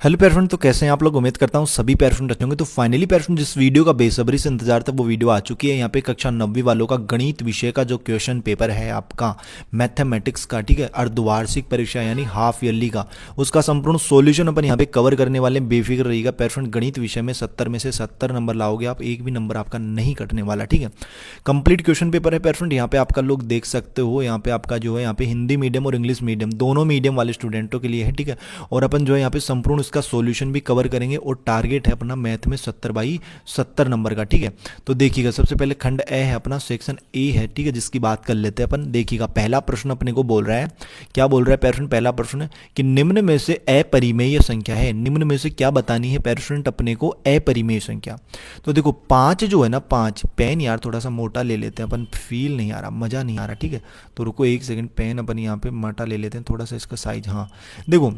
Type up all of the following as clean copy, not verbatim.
Hello प्यारे friend, तो कैसे हैं आप लोग। उम्मीद करता हूँ सभी प्यारे फ्रेंड अच्छे होंगे। तो फाइनली प्यारे फ्रेंड, जिस वीडियो का बेसब्री से इंतजार था वो वीडियो आ चुकी है। यहाँ पे कक्षा 9वीं वालों का गणित विषय का जो क्वेश्चन पेपर है आपका मैथमेटिक्स का, ठीक है, अर्धवार्षिक परीक्षा यानी हाफ ईयरली का, उसका संपूर्ण सॉल्यूशन अपन यहाँ पे कवर करने वाले। बेफिक्र रहिएगा प्यारे फ्रेंड, गणित विषय में 70 में से 70 नंबर लाओगे आप, एक भी नंबर आपका नहीं कटने वाला, ठीक है। कंप्लीट क्वेश्चन पेपर है प्यारे फ्रेंड। यहाँ पे आपका लोग देख सकते हो, यहाँ पे आपका जो है यहाँ पे हिंदी मीडियम और इंग्लिश मीडियम दोनों मीडियम वाले स्टूडेंटों के लिए है, ठीक है। और अपन जो है यहाँ पे संपूर्ण इसका सॉल्यूशन भी कवर करेंगे और टारगेट है अपना मैथ में 70/70 नंबर का, ठीक है। तो देखिएगा, सबसे पहले खंड ए है अपना, सेक्शन ए है, ठीक है, जिसकी बात कर लेते हैं अपन। देखिएगा, पहला प्रश्न अपने को बोल रहा है, क्या बोल रहा है पैरेंट, पहला प्रश्न है कि निम्न में से अपरिमेय संख्या है। निम्न में से क्या बतानी है पैरेंट अपने को, अपरिमेय संख्या। तो देखो 5 जो है ना, 5 पेन यार थोड़ा सा मोटा ले लेते हैं अपन, फील नहीं आ रहा, मजा नहीं आ रहा, ठीक है। तो रुको एक सेकंड, पेन अपन यहाँ पे मोटा ले लेते हैं थोड़ा सा, इसका साइज। हाँ देखो,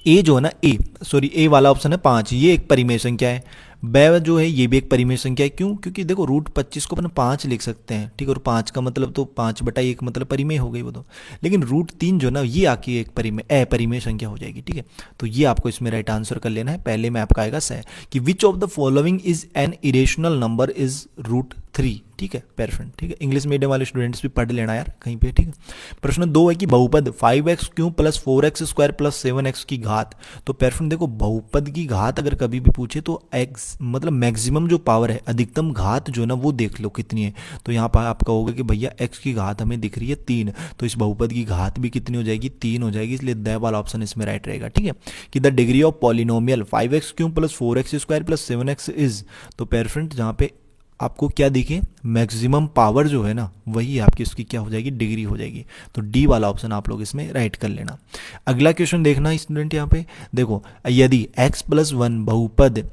ए जो है ना, ए वाला ऑप्शन है 5, ये एक परिमेय संख्या है। बै जो है ये भी एक परिमेय संख्या है। क्यों? क्योंकि देखो √25 को अपन 5 लिख सकते हैं, ठीक है, और 5 का मतलब तो 5/1 मतलब परिमेय हो गई वो तो। लेकिन √3 जो ना, ये आके एक अपरिमेय संख्या हो जाएगी, ठीक है। तो ये आपको इसमें राइट आंसर कर लेना है। पहले में आपका आएगा सही कि which of the following is an irrational number is √3, ठीक है पेरेंट, ठीक है। इंग्लिश मीडियम वाले स्टूडेंट्स भी पढ़ लेना यार कहीं पे, ठीक है। प्रश्न 2 है कि बहुपद 5x³ + 4x² + 7x की घात। तो पेरेंट देखो, बहुपद की घात अगर कभी भी पूछे तो x मतलब मैक्सिमम जो पावर है, अधिकतम घात जो ना वो देख लो कितनी है। तो यहाँ पर आपका होगा कि भैया x की घात हमें दिख रही है 3, तो इस बहुपद की घात भी कितनी हो जाएगी, 3 हो जाएगी। इसलिए द वाला ऑप्शन इसमें राइट रहेगा, ठीक है। कि the degree of polynomial 5x³ + 4x² + 7x is. तो पेरेंट जहाँ पे आपको क्या दिखे, मैक्सिमम पावर जो है ना, वही आपकी उसकी क्या हो जाएगी, डिग्री हो जाएगी। तो डी वाला ऑप्शन आप लोग इसमें राइट कर लेना। अगला क्वेश्चन देखना स्टूडेंट, यहाँ पे देखो, यदि x+1 बहुपद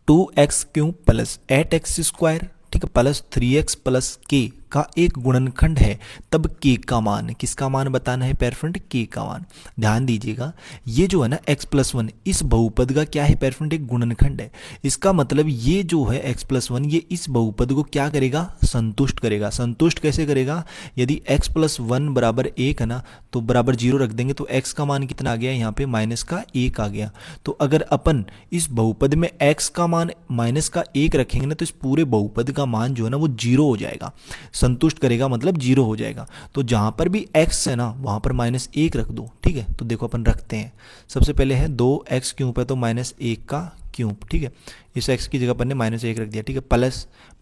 2x³ + 8x², ठीक है, + 3x + k का एक गुणनखंड है, तब k का मान, किसका मान बताना है पेरेंट, k का मान। ध्यान दीजिएगा, ये जो है ना x+1, इस बहुपद का क्या है पेरेंट, एक गुणनखंड है। इसका मतलब ये जो है x+1, ये इस बहुपद को क्या करेगा, संतुष्ट करेगा। संतुष्ट कैसे करेगा, यदि x+1 = 1 है ना, तो बराबर 0 रख देंगे, तो x का मान कितना आ गया यहाँ पे, -1 आ गया। तो अगर अपन इस बहुपद में x का मान -1 रखेंगे ना, तो इस पूरे बहुपद का मान जो है ना वो 0 हो जाएगा। संतुष्ट करेगा मतलब 0 हो जाएगा। तो जहां पर भी x है ना, वहां पर -1 रख दो, ठीक है। तो देखो अपन रखते हैं, सबसे पहले है 2x³ है तो -1 का क्यूब, ठीक है। इस x की जगह पर ने -1 रख दिया, ठीक है।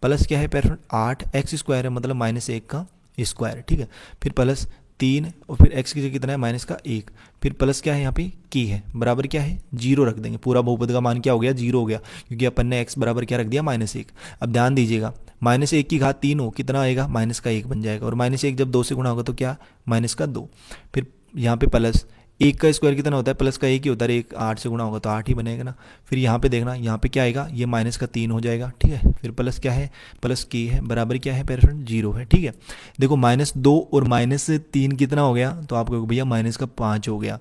प्लस क्या है पेरेंट, 8x² है मतलब -1 का स्क्वायर, ठीक है। फिर +3 और फिर x की जगह कितना है, -1। फिर प्लस क्या है यहाँ पे, की है, बराबर क्या है, 0 रख देंगे। पूरा बहुपद का मान क्या हो गया, 0 हो गया, क्योंकि अपन ने x बराबर क्या रख दिया, -1। अब ध्यान दीजिएगा, -1 की घात 3 हो, कितना आएगा, -1 बन जाएगा। और -1 जब 2 से गुणा होगा तो क्या, -2। फिर यहाँ पे प्लस 1 का स्क्वायर कितना होता है, प्लस का 1 ही होता है, 1 8 से गुणा होगा तो 8 ही बनेगा ना। फिर यहाँ पे देखना, यहाँ पे क्या आएगा, ये -3 हो जाएगा, ठीक है। फिर प्लस क्या है, प्लस की है, बराबर क्या है पेरेंट, 0 है, ठीक है। देखो -2 और -3 कितना हो गया, तो आपको भैया -5 हो गया।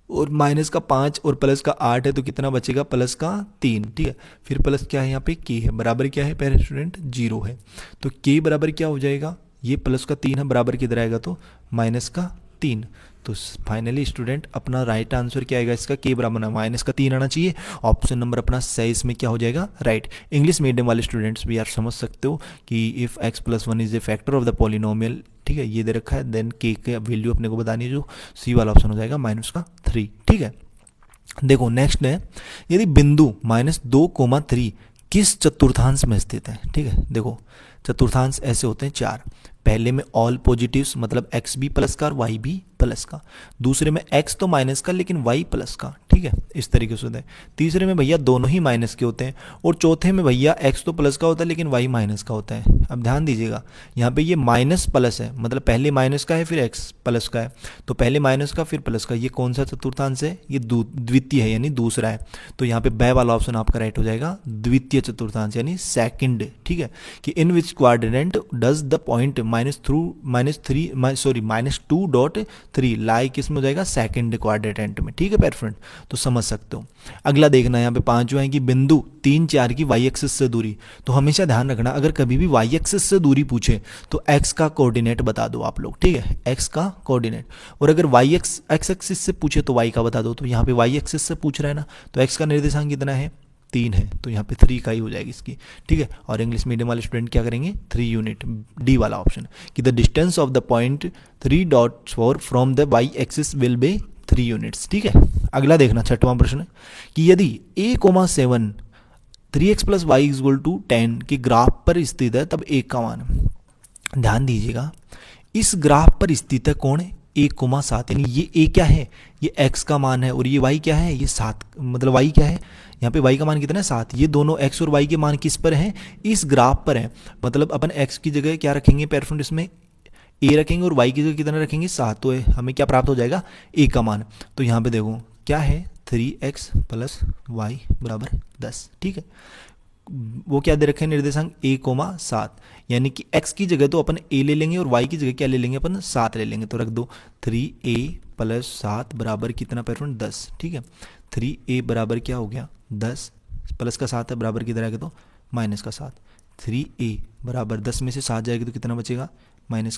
और -5 और +8 है तो कितना बचेगा, +3, ठीक है। फिर प्लस क्या है यहाँ पे, के है, बराबर क्या है पेरेंट स्टूडेंट, 0 है। तो के बराबर क्या हो जाएगा, ये +3 है, बराबर किधर आएगा, तो -3। तो फाइनली स्टूडेंट अपना राइट आंसर क्या आएगा, इसका के बराबर -3 आना चाहिए। ऑप्शन नंबर अपना सही इसमें क्या हो जाएगा, राइट। इंग्लिश मीडियम वाले स्टूडेंट्स भी यार समझ सकते हो कि if x+1 is a factor of the polynomial, ठीक है, ये दे रखा है, देन के का वैल्यू अपने को बतानी है, जो सी वाला ऑप्शन हो जाएगा -3, ठीक है। देखो नेक्स्ट है, यदि बिंदु -2, 3 किस चतुर्थांश में स्थित है, ठीक है। देखो चतुर्थांश ऐसे होते हैं 4, पहले में ऑल पॉजिटिव्स मतलब x भी प्लस का और y भी प्लस का, दूसरे में x तो माइनस का लेकिन y प्लस का, ठीक है, इस तरीके से होता है। तीसरे में भैया दोनों ही माइनस के होते हैं, और चौथे में भैया x तो प्लस का होता है लेकिन y माइनस का होता है। अब ध्यान दीजिएगा, यहाँ पे ये माइनस प्लस है, मतलब पहले माइनस का है फिर x प्लस का है, तो पहले माइनस का फिर प्लस का, ये कौन सा चतुर्थांश है, ये द्वितीय है यानी दूसरा है। तो यहाँ पे ब वाला ऑप्शन आपका राइट हो जाएगा, द्वितीय चतुर्थांश यानी सेकंड, ठीक है। कि in which quadrant does the point -2.3 lie किस में हो जाएगा, सेकंड क्वाड्रेंट में, ठीक है प्यारे फ्रेंड, तो समझ सकते हो। अगला देखना यहाँ पे 5 जो है कि बिंदु 3, 4 की वाई एक्सिस से दूरी। तो हमेशा ध्यान रखना अगर कभी भी वाई एक्सिस से दूरी पूछे तो एक्स का कोऑर्डिनेट बता दो आप लोग, ठीक है, एक्स का कोऑर्डिनेट। और अगर वाई एक्स एक्सिस से पूछे तो वाई का बता दो। तो यहाँ पे वाई एक्सिस से पूछ रहा है ना, तो एक्स का निर्देशांक कितना है, 3 है, तो यहाँ पे 3 का ही हो जाएगी इसकी, ठीक है। और इंग्लिश मीडियम वाले स्टूडेंट क्या करेंगे, 3 यूनिट, डी वाला ऑप्शन, कि the distance of the point 3.4 from the Y axis will be 3 units, ठीक है। अगला देखना 6वां प्रश्न कि यदि a,7 3x + y = 10 के ग्राफ पर स्थित है तब a का मान, ध्यान दीजिएगा इस ग्राफ पर स्थित है कौन है, 1,7, यानी ये a क्या है, ये x का मान है, और ये y क्या है, ये 7, मतलब y क्या है, यहाँ पे y का मान कितना है, 7। ये दोनों x और y के मान किस पर हैं, इस ग्राफ पर है। मतलब अपन x की जगह क्या रखेंगे प्यारे फ्रेंड, इसमें a रखेंगे, और y की जगह कितना रखेंगे, 7। तो हमें क्या प्राप्त हो जाएगा, a का मान। तो यहाँ पे देखो क्या है, 3x + y = 10, ठीक है। वो क्या दे रखे हैं निर्देशांक, 1,7, यानी कि x की जगह तो अपन a ले लेंगे और y की जगह क्या ले लेंगे, अपन 7 ले लेंगे। तो रख दो 3a + 7 बराबर कितना प्यारे फ्रेंड, 10, ठीक है। 3a बराबर क्या हो गया, 10, प्लस का 7 है, बराबर किधर आएगा तो -7। 3a बराबर 10 में से 7 जाएगी तो कितना बचेगा, प्लस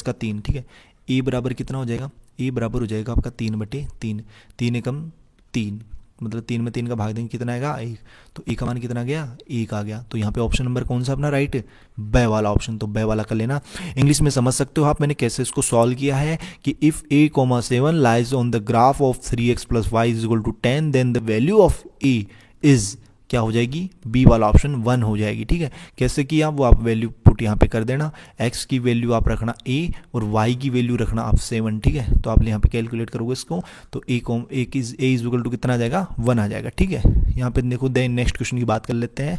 का 3, ठीक है। a बराबर कितना हो जाएगा, a बराबर हो जाएगा आपका 3/3, 3 एकम 3, मतलब 3 में 3 का भाग देंगे कितना आएगा, 1। तो a का मान कितना गया, 1 आ गया। तो यहाँ पे ऑप्शन नंबर कौन सा अपना राइट, ब वाला ऑप्शन, तो ब वाला कर लेना। इंग्लिश में समझ सकते हो आप मैंने कैसे इसको सॉल्व किया है कि if a,7 lies on the graph of 3x + y = 10 then the value of a is क्या हो जाएगी, बी वाला ऑप्शन 1 हो जाएगी, ठीक है। कैसे किया वो आप वैल्यू पुट यहाँ पे कर देना, x की वैल्यू आप रखना a और y की वैल्यू रखना आप 7, ठीक है। तो आप यहाँ पे कैलकुलेट करोगे इसको तो a = कितना आ जाएगा, 1 आ जाएगा, ठीक है। यहाँ पे देखो नेक्स्ट क्वेश्चन की बात कर लेते हैं।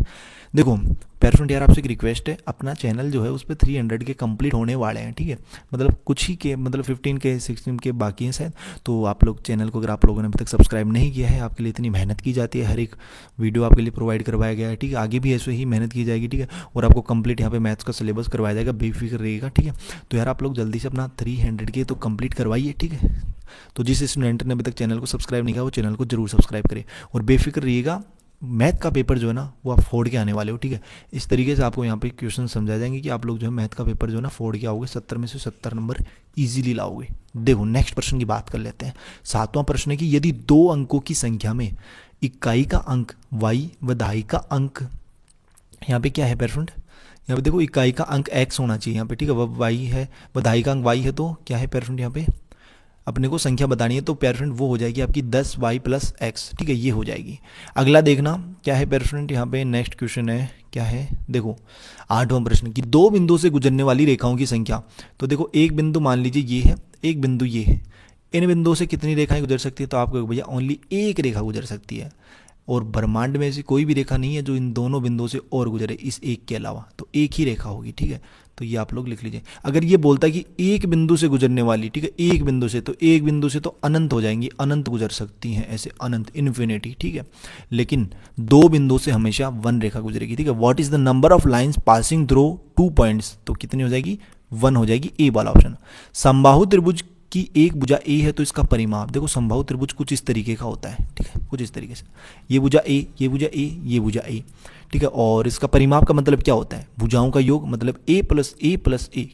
देखो प्यारे फ्रेंड यार आपसे एक रिक्वेस्ट है, अपना चैनल जो है उस पर 300 के कंप्लीट होने वाले हैं, ठीक है। मतलब कुछ ही के, मतलब 15 के 16 के बाकी हैं शायद। तो आप लोग चैनल को, अगर आप लोगों ने अभी तक सब्सक्राइब नहीं किया है, आपके लिए इतनी मेहनत की जाती है, हर एक वीडियो आपके लिए प्रोवाइड करवाया गया है, ठीक है। आगे भी ऐसे ही मेहनत की जाएगी, ठीक है। और आपको कंप्लीट यहाँ पे मैथ्स का सिलेबस करवाया जाएगा, बेफिक्र रहिएगा, ठीक है। तो यार आप लोग जल्दी से अपना 300 के तो कंप्लीट करवाइए, ठीक है। तो जिस स्टूडेंट ने अभी तक चैनल को सब्सक्राइब नहीं किया वो चैनल को जरूर सब्सक्राइब करें, और बेफिक्र रहिएगा, मैथ का पेपर जो है ना वो आप फोड़ के आने वाले हो, ठीक है। इस तरीके से आपको यहाँ पे क्वेश्चन समझा जाएंगे कि आप लोग जो है मैथ का पेपर जो है ना फोड़ के आओगे, 70 में से 70 नंबर इजीली लाओगे। देखो नेक्स्ट प्रश्न की बात कर लेते हैं। 7वां प्रश्न है कि यदि 2 अंकों की संख्या में इकाई का अंक y व दहाई का अंक, यहाँ पे क्या है प्यारे फ्रेंड, यहाँ पे देखो इकाई का अंक x होना चाहिए यहाँ पे, ठीक है, वह y है, व दहाई का अंक y है, तो क्या है प्यारे फ्रेंड, यहाँ पे अपने को संख्या बतानी है, तो प्यारे फ्रेंड वो हो जाएगी आपकी 10y + x, ठीक है, ये हो जाएगी। अगला देखना क्या है प्यारे फ्रेंड, यहाँ पे नेक्स्ट क्वेश्चन है, क्या है देखो 8वां प्रश्न कि 2 बिंदुओं से गुजरने वाली रेखाओं की संख्या। तो देखो एक बिंदु मान लीजिए ये है, एक बिंदु ये है, इन बिंदुओं से कितनी रेखाएं गुजर सकती है, तो आपको भैया ओनली एक रेखा गुजर सकती है, और ब्रह्मांड में ऐसी कोई भी रेखा नहीं है जो इन दोनों बिंदुओं से और गुजरे इस एक के अलावा, तो एक ही रेखा होगी, ठीक है। तो ये आप लोग लिख लीजिए। अगर ये बोलता है कि एक बिंदु से गुजरने वाली, ठीक है, एक बिंदु से, तो एक बिंदु से तो अनंत हो जाएंगी, अनंत गुजर सकती हैं ऐसे, अनंत, इन्फिनिटी, ठीक है। लेकिन 2 बिंदु से हमेशा 1 रेखा गुजरेगी, ठीक है। What is the number of lines passing through 2 points, तो कितनी हो जाएगी, 1 हो जाएगी, ए वाला ऑप्शन। समबाहु त्रिभुज की एक भुजा ए है तो इसका परिमाप, देखो समबाहु त्रिभुज कुछ इस तरीके का होता है, ठीक है, कुछ इस तरीके से, ये भुजा ए, ये भुजा ए, ये भुजा ए, ठीक है। और इसका परिमाप का मतलब क्या होता है, भुजाओं का योग, मतलब a + a,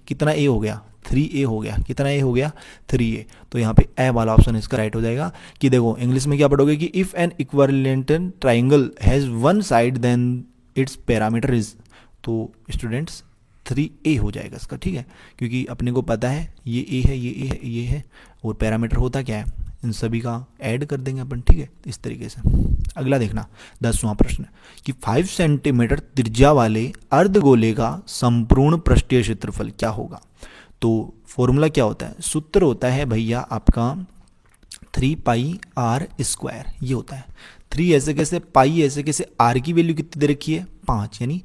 कितना a हो गया, 3a हो गया, कितना a हो गया, 3a। तो यहाँ पे ए वाला ऑप्शन इसका राइट हो जाएगा। कि देखो इंग्लिश में क्या पढ़ोगे कि if an equivalent triangle has 1 side then its parameter is, तो स्टूडेंट्स 3a हो जाएगा इसका, ठीक है, क्योंकि अपने को पता है ये a है, ये a है, ये है, और पैरामीटर होता क्या है, इन सभी का ऐड कर देंगे अपन, ठीक है, इस तरीके से। अगला देखना 10वां प्रश्न कि 5 सेंटीमीटर त्रिज्या वाले अर्धगोले का संपूर्ण पृष्ठीय क्षेत्रफल क्या होगा। तो फॉर्मूला क्या होता है, सूत्र होता है भैया आपका 3πr², ये होता है। 3 ऐसे कैसे, पाई ऐसे कैसे, r की वैल्यू कितनी दे रखी है, 5, यानी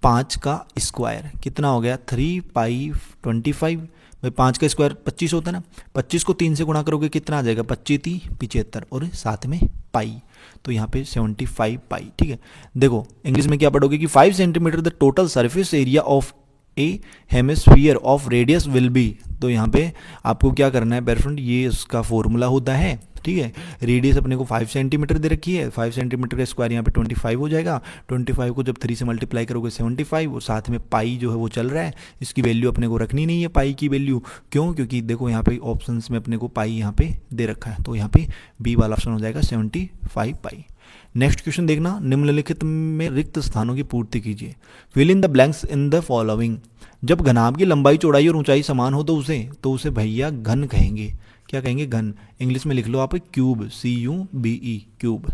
5 का स्क्वायर कितना हो गया, 3π25, भाई 5 का स्क्वायर 25 होता है ना, 25 को 3 से गुणा करोगे कितना आ जाएगा, 25 75, और साथ में पाई, तो यहाँ पे 75 पाई, ठीक है। देखो इंग्लिश में क्या पढ़ोगे कि 5 centimetre the total surface area of A hemisphere of radius will be, तो यहाँ पे आपको क्या करना है पेरेंट, ये उसका फॉर्मूला होता है, ठीक है। रेडियस अपने को 5 सेंटीमीटर दे रखी है, 5 सेंटीमीटर का स्क्वायर यहाँ पे 25 हो जाएगा, 25 को जब 3 से मल्टीप्लाई करोगे 75, और साथ में पाई जो है वो चल रहा है, इसकी वैल्यू अपने को रखनी नहीं है पाई की वैल्यू, क्यों, क्योंकि देखो यहाँ पे ऑप्शंस में अपने को पाई यहाँ पे दे रखा है, तो यहाँ पे बी वाला ऑप्शन हो जाएगा 75 पाई। नेक्स्ट क्वेश्चन देखना, निम्नलिखित में रिक्त स्थानों की पूर्ति कीजिए, fill in the blanks in the following. जब घनाभ की लंबाई चौड़ाई और ऊंचाई समान हो तो उसे भैया घन कहेंगे। क्या कहेंगे, घन। इंग्लिश में लिख लो आप क्यूब, CUBE, क्यूब।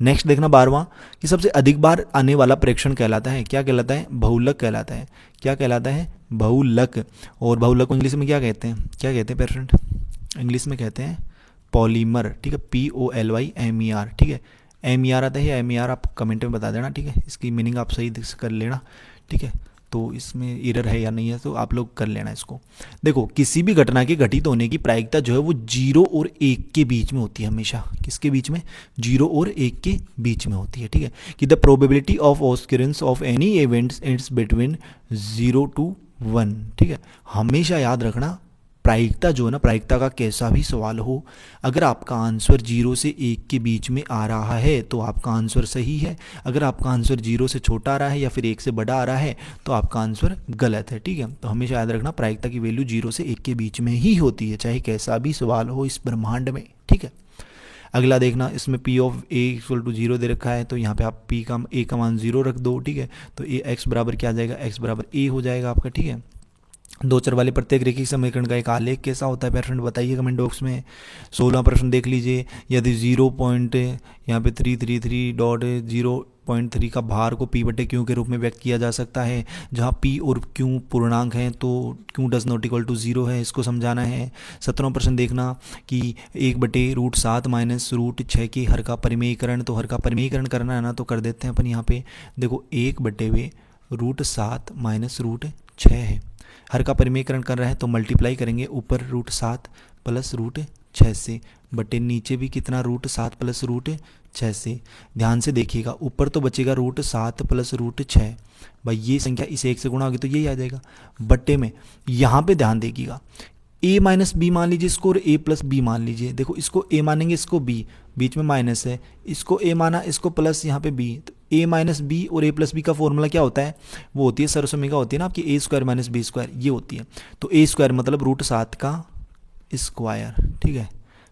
नेक्स्ट देखना 12वां, कि सबसे अधिक बार आने वाला प्रेक्षण कहलाता है, क्या कहलाता है, बहुलक कहलाता है। क्या कहलाता है, बहुलक। और बहुलक को इंग्लिश में क्या कहते हैं, क्या कहते हैं पेरेंट, इंग्लिश में कहते हैं पॉलीमर, ठीक है, POLYMER, ठीक है। MER आता है या MER आप कमेंट में बता देना, ठीक है, इसकी मीनिंग आप सही कर लेना, ठीक है। तो इसमें एरर है या नहीं है तो आप लोग कर लेना इसको। देखो, किसी भी घटना के घटित होने की प्रायिकता जो है वो 0 और 1 के बीच में होती है हमेशा। किसके बीच में, 0 और 1 के बीच में होती है, ठीक है। कि the probability of occurrence of any events it's between 0 to 1, ठीक है। हमेशा याद रखना, प्रायिकता जो है ना, प्रायिकता का कैसा भी सवाल हो, अगर आपका आंसर 0 से 1 के बीच में आ रहा है तो आपका आंसर सही है, अगर आपका आंसर 0 से छोटा आ रहा है या फिर 1 से बड़ा आ रहा है तो आपका आंसर गलत है, ठीक है। तो हमेशा याद रखना, प्रायिकता की वैल्यू 0 से 1 के बीच में ही होती है, चाहे कैसा भी सवाल हो इस ब्रह्मांड में, ठीक है। अगला देखना, इसमें P ऑफ A = 0 दे रखा है, तो यहाँ पे आप A का मान 0 रख दो, ठीक है। तो x बराबर क्या आ जाएगा, x बराबर A हो जाएगा आपका, ठीक है। दो चर वाले प्रत्येक रैखिक समीकरण का एक आलेख कैसा होता है पेरेंट, बताइए कमेंट बॉक्स में। 16 प्रश्न देख लीजिए, यदि 0. यहाँ पे 333.0.3 का भार को P/Q के रूप में व्यक्त किया जा सकता है, जहाँ P और Q पूर्णांक हैं तो Q does not equal to 0 है, इसको समझाना है। 17वां प्रश्न देखना कि 1/√7 माइनस √6 की हर का परिमेयीकरण, तो हर का परिमेयीकरण करना है ना, तो कर देते हैं अपन यहाँ पे। देखो 1/√7 माइनस √6 है, हर का परिमेयीकरण कर रहा है तो मल्टीप्लाई करेंगे ऊपर √7 प्लस √6 से, बटे नीचे भी कितना √7 प्लस √6 से। ध्यान से देखिएगा, ऊपर तो बचेगा √7 प्लस √6, भाई ये संख्या इसे 1 से गुणा होगी तो यही आ जाएगा, बटे में यहाँ पे ध्यान देखिएगा, A माइनस बी मान लीजिए इसको और A प्लस बी मान लीजिए। देखो इसको A मानेंगे, इसको B, बीच में माइनस है, इसको A माना, इसको प्लस यहाँ पे B, तो A माइनस बी और A प्लस बी का फॉर्मूला क्या होता है, वो होती है सरसमीका होती है ना आपकी, A² माइनस B², ये होती है। तो A² मतलब √7 का स्क्वायर, ठीक है,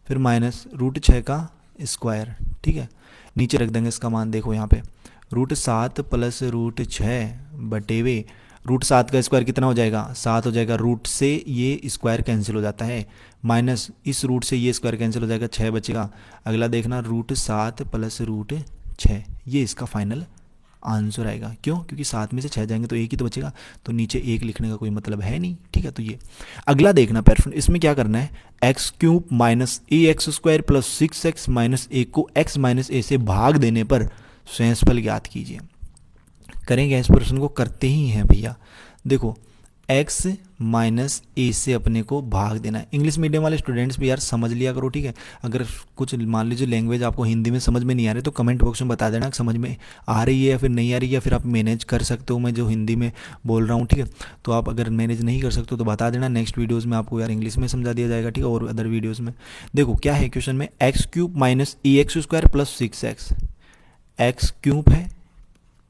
फिर माइनस √6 का स्क्वायर, ठीक है। नीचे रख देंगे इसका मान, देखो यहाँ पे √7 प्लस √6 बटे वे √7 का स्क्वायर कितना हो जाएगा, 7 हो जाएगा, रूट से ये स्क्वायर कैंसिल हो जाता है, माइनस इस रूट से ये स्क्वायर कैंसिल हो जाएगा, 6 बचेगा। अगला देखना √7 प्लस √6, ये इसका फाइनल आंसर आएगा। क्यों, क्योंकि 7 में से 6 जाएंगे तो 1 ही तो बचेगा, तो नीचे 1 लिखने का कोई मतलब है नहीं, ठीक है। तो ये अगला देखना पेरेंट, इसमें क्या करना है, x³ minus ax² plus 6x minus a को x माइनस a से भाग देने पर स्वयंफल ज्ञात कीजिए। करेंगे इस प्रश्न को, करते ही हैं भैया। देखो x माइनस a से अपने को भाग देना है। इंग्लिश मीडियम वाले स्टूडेंट्स भी यार समझ लिया करो, ठीक है। अगर कुछ मान लीजिए लैंग्वेज आपको हिंदी में समझ में नहीं आ रही तो कमेंट बॉक्स में बता देना समझ में आ रही है या फिर नहीं आ रही है, या फिर आप मैनेज कर सकते हो मैं जो हिंदी में बोल रहा हूँ, ठीक है। तो आप अगर मैनेज नहीं कर सकते हो तो बता देना, नेक्स्ट वीडियोज़ में आपको यार इंग्लिश में समझा दिया जाएगा, ठीक है, और अदर वीडियोज़ में। देखो क्या है क्वेश्चन में, x³ minus ax² plus 6x, x³ है,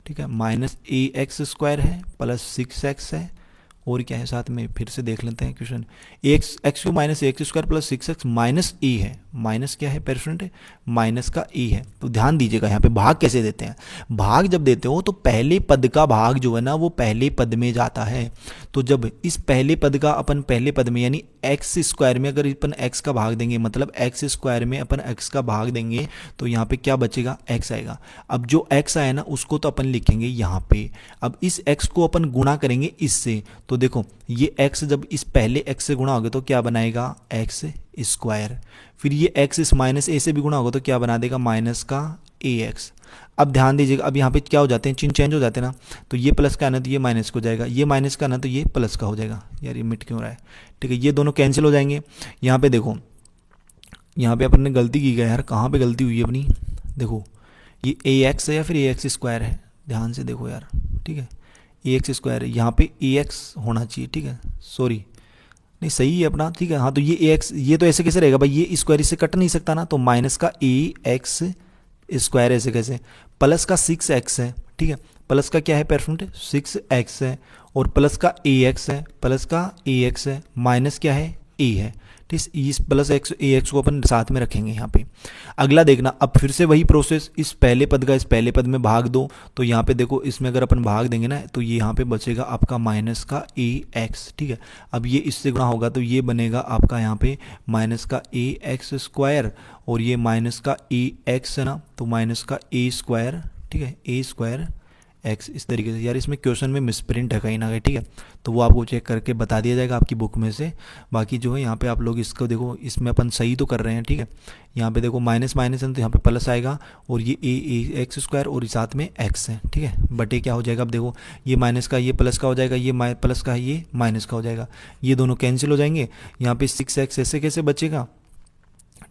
ठीक है, माइनस ax² है प्लस 6x है, और क्या है साथ में, फिर से देख लेते हैं question, x³ minus ax² plus 6x minus a है, माइनस क्या है पेरेंट, माइनस का a है। तो ध्यान दीजिएगा यहाँ पे भाग कैसे देते हैं, भाग जब देते हो तो पहले पद का भाग जो है ना वो पहले पद में जाता है। तो जब इस पहले पद का अपन पहले पद में यानी x² में अगर अपन x का भाग देंगे, मतलब x² में अपन x का भाग देंगे तो यहाँ पे क्या बचेगा, x आएगा। अब जो x आया ना उसको तो अपन लिखेंगे यहाँ पे, अब इस x को अपन गुणा करेंगे इससे, तो देखो ये x जब इस पहले x से गुणा होगा तो क्या बनाएगा, x², फिर ये x इस माइनस a से भी गुणा होगा तो क्या बना देगा, माइनस का ax। अब ध्यान दीजिएगा, अब यहाँ पे क्या हो जाते हैं, चिन्ह चेंज हो जाते हैं ना, तो ये प्लस का ना तो ये माइनस को जाएगा, ये माइनस का ना तो ये प्लस का हो जाएगा। यार ये मिट क्यों रहा है, ठीक है, ये दोनों कैंसिल हो जाएंगे। यहाँ पे देखो, यहाँ पे अपन ने गलती की है यार, कहाँ पे गलती हुई है अपनी, देखो ये ax है या फिर ax² है, ध्यान से देखो यार, ठीक है, ए एक्स स्क्वायर, यहाँ पे ए एक्स होना चाहिए, ठीक है, सॉरी नहीं सही है अपना, ठीक है। हाँ तो ये ए एक्स, ये तो ऐसे कैसे रहेगा भाई, ये स्क्वायर इससे कट नहीं सकता ना, तो माइनस का ए एक्स स्क्वायर ऐसे कैसे, प्लस का 6x है, ठीक है, प्लस का क्या है पेरसेंट 6x है, और प्लस का ए एक्स है, प्लस का ए एक्स है, माइनस क्या है ए है, ठीक है। इस प्लस एक्स ए एक्स को अपन साथ में रखेंगे यहाँ पे। अगला देखना, अब फिर से वही प्रोसेस, इस पहले पद का इस पहले पद में भाग दो, तो यहाँ पे देखो इसमें अगर अपन भाग देंगे ना तो ये यहाँ पे बचेगा आपका माइनस का ए एक्स, ठीक है। अब ये इससे गुणा होगा तो ये बनेगा आपका यहाँ पे माइनस का ए एक्स स्क्वायर, और ये माइनस का ए एक्स है ना, तो माइनस का ए स्क्वायर, ठीक है, ए स्क्वायर एक्स, इस तरीके से। यार इसमें क्वेश्चन में मिसप्रिंट है कहीं ना कहीं, ठीक है, तो वो आपको चेक करके बता दिया जाएगा आपकी बुक में से। बाकी जो है यहाँ पे आप लोग इसको देखो, इसमें अपन सही तो कर रहे हैं, ठीक है। यहाँ पे देखो माइनस माइनस है तो यहाँ पे प्लस आएगा, और ये ए एक्स स्क्वायर और साथ में एक्स है, ठीक है, बटे क्या हो जाएगा, अब देखो ये माइनस का ये प्लस का हो जाएगा, ये प्लस का ये माइनस का हो जाएगा, ये दोनों कैंसिल हो जाएंगे। यहाँ पे 6x ऐसे कैसे बचेगा,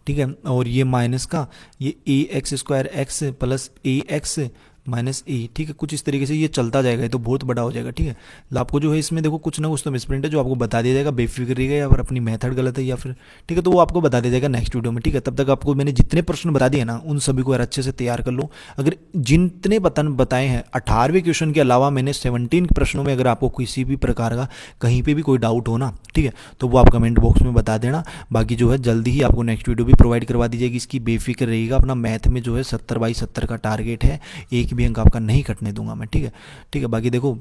ठीक है, और ये माइनस का ये ए एक्स स्क्वायर एक्स प्लस ए एक्स माइनस ए, ठीक है, कुछ इस तरीके से ये चलता जाएगा, ये तो बहुत बड़ा हो जाएगा, ठीक है। आपको जो है इसमें देखो कुछ ना कुछ तो मिसप्रिंट है जो आपको बता दिया जाएगा, बेफिक्र रहिएगा, या फिर अपनी मेथड गलत है या फिर, ठीक है, तो वो आपको बता दिया जाएगा नेक्स्ट वीडियो में, ठीक है। तब तक आपको मैंने जितने प्रश्न बता दिए ना उन सभी को यार अच्छे से तैयार कर लो। अगर जितने बताए हैं 18वें क्वेश्चन के अलावा मैंने 17 प्रश्नों में अगर आपको किसी भी प्रकार का कहीं पर भी कोई डाउट हो ना, ठीक है, तो वो आप कमेंट बॉक्स में बता देना। बाकी जो है जल्दी ही आपको नेक्स्ट वीडियो भी प्रोवाइड करवा दी जाएगी, इसकी बेफिक्र रहिएगा। अपना मैथ में जो है 70/70 का टारगेट है, एक भी अंक आपका नहीं कटने दूंगा मैं, ठीक है, ठीक है। बाकी देखो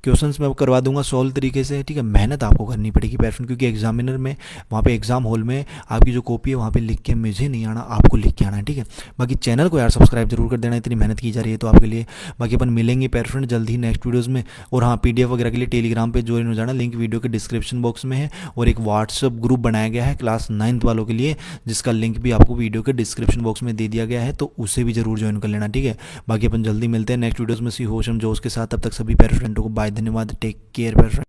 क्वेश्चंस मैं करवा दूंगा सॉल्व तरीके से, ठीक है, मेहनत आपको करनी पड़ेगी पैरफिन, क्योंकि एग्जामिनर में वहाँ पे एग्जाम हॉल में आपकी जो कॉपी है वहाँ पे लिख के मुझे नहीं आना, आपको लिख के आना है, ठीक है। बाकी चैनल को यार सब्सक्राइब जरूर कर देना, इतनी मेहनत की जा रही है तो आपके लिए। बाकी अपन मिलेंगे पैरफिन जल्द ही नेक्स्ट वीडियोज़ में, और हाँ PDF वगैरह के लिए टेलीग्राम पर ज्वाइन हो जाना, लिंक वीडियो के डिस्क्रिप्शन बॉक्स में है, और एक व्हाट्सअप ग्रुप बनाया गया है क्लास 9th वालों के लिए, जिसका लिंक भी आपको वीडियो के डिस्क्रिप्शन बॉक्स में दे दिया गया है, तो उसे भी जरूर ज्वाइन कर लेना, ठीक है। बाकी अपन जल्दी मिलते हैं नेक्स्ट वीडियोज़ में सी होशम जोश के साथ, तब तक सभी पैरफिन को बाय, धन्यवाद, टेक केयर पैरफिन।